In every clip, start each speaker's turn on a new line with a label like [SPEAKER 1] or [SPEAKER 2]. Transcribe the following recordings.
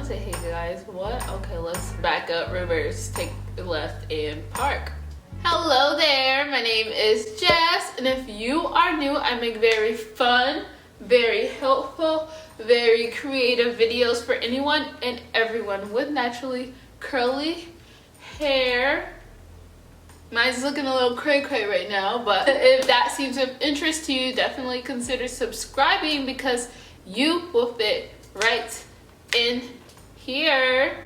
[SPEAKER 1] don't say hey guys. What? Okay, let's back up, reverse, take the left, and park. Hello there, my name is Jess, and if you are new, I make very fun, very helpful, very creative videos for anyone and everyone with naturally curly hair. Mine's looking a little cray-cray right now, but if that seems of interest to you, definitely consider subscribing because you will fit right in here.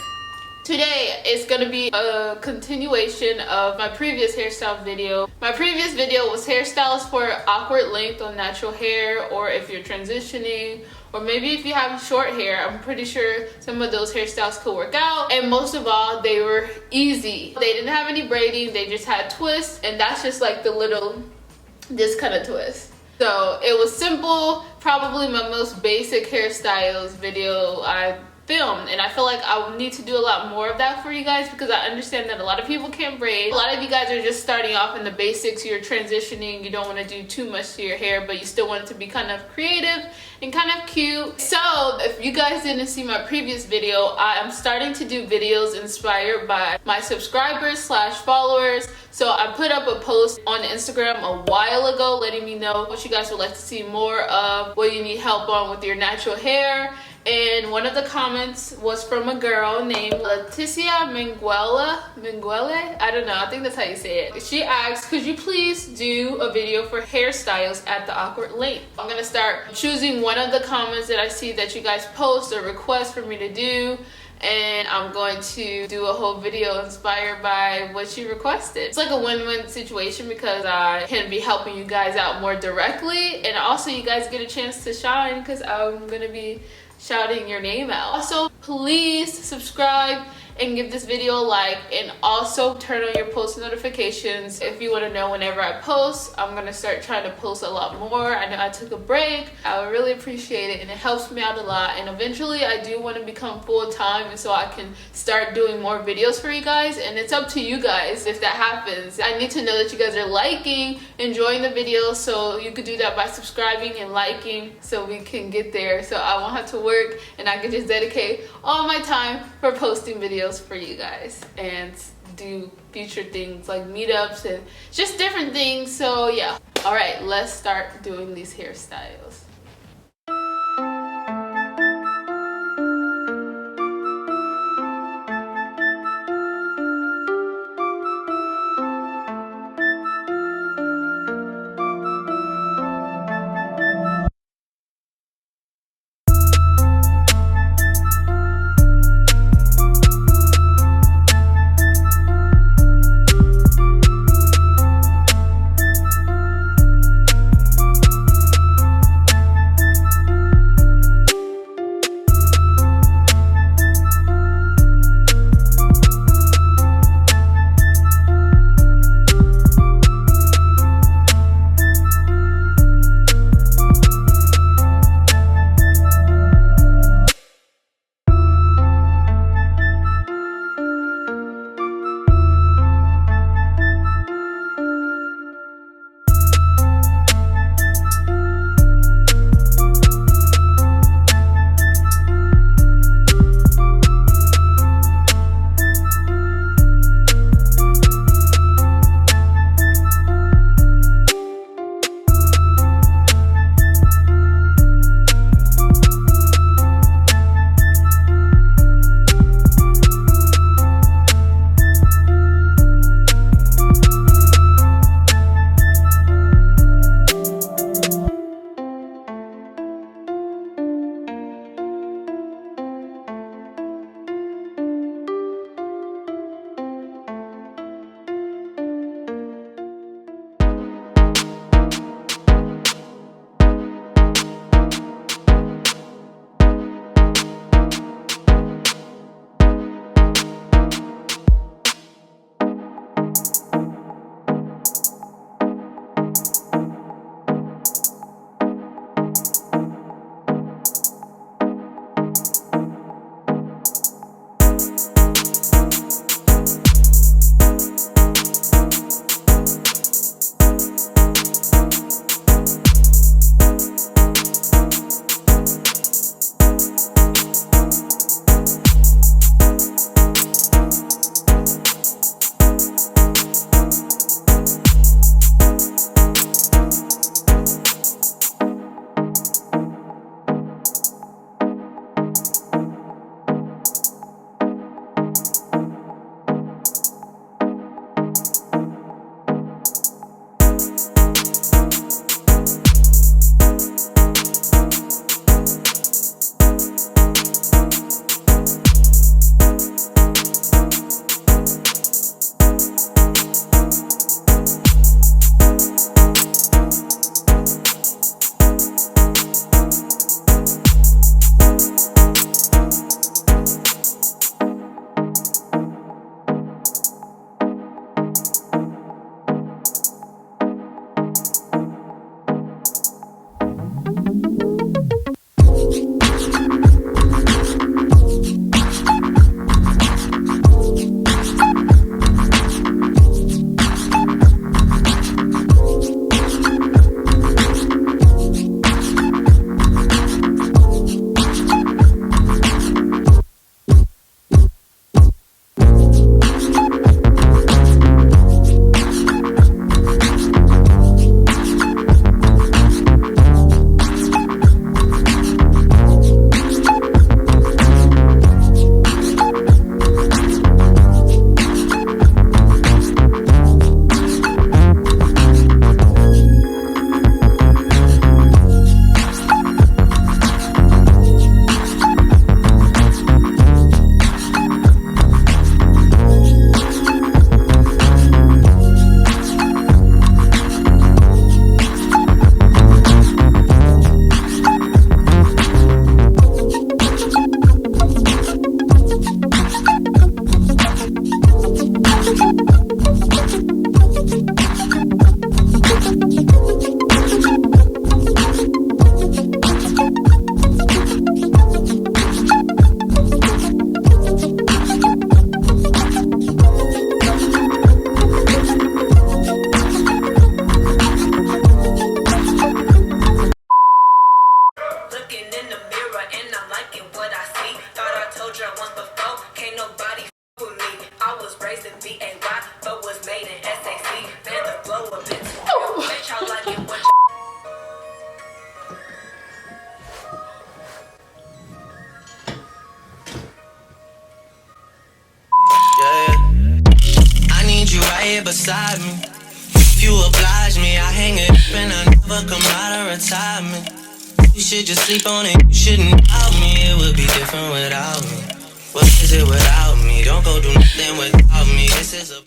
[SPEAKER 1] Today is going to be a continuation of my previous hairstyle video. My previous video was hairstyles for awkward length on natural hair, or if you're transitioning, or maybe if you have short hair. I'm pretty sure some of those hairstyles could work out. And most of all, they were easy. They didn't have any braiding, they just had twists, and that's just like the little, this kind of twist. So it was simple, probably my most basic hairstyles video I filmed, and I feel like I will need to do a lot more of that for you guys because I understand that a lot of people can't braid. A lot of you guys are just starting off in the basics, you're transitioning, you don't want to do too much to your hair, but you still want it to be kind of creative and kind of cute. So if you guys didn't see my previous video, I am starting to do videos inspired by my subscribers / followers. So I put up a post on Instagram a while ago letting me know what you guys would like to see more of, what you need help on with your natural hair. And one of the comments was from a girl named Leticia Minguele. I don't know, I think that's how you say it. She asked, could you please do a video for hairstyles at the awkward length? I'm gonna start choosing one of the comments that I see that you guys post or request for me to do, and I'm going to do a whole video inspired by what she requested. It's like a win-win situation because I can be helping you guys out more directly, and also you guys get a chance to shine because I'm gonna be shouting your name out. Also, please subscribe and give this video a like, and also turn on your post notifications if you want to know whenever I post. I'm gonna start trying to post a lot more. I know I took a break. I would really appreciate it, and it helps me out a lot. And eventually I do want to become full-time, and so I can start doing more videos for you guys, and it's up to you guys if that happens. I need to know that you guys are liking, enjoying the videos, so you could do that by subscribing and liking so we can get there, so I won't have to work and I can just dedicate all my time for posting videos for you guys and do future things like meetups and just different things. So yeah, all right, let's start doing these hairstyles.
[SPEAKER 2] here beside me. If you oblige me, I hang it up and I never come out of retirement. You should just sleep on it, you shouldn't doubt me. It would be different without me. What is it without me? Don't go do nothing without me. This is a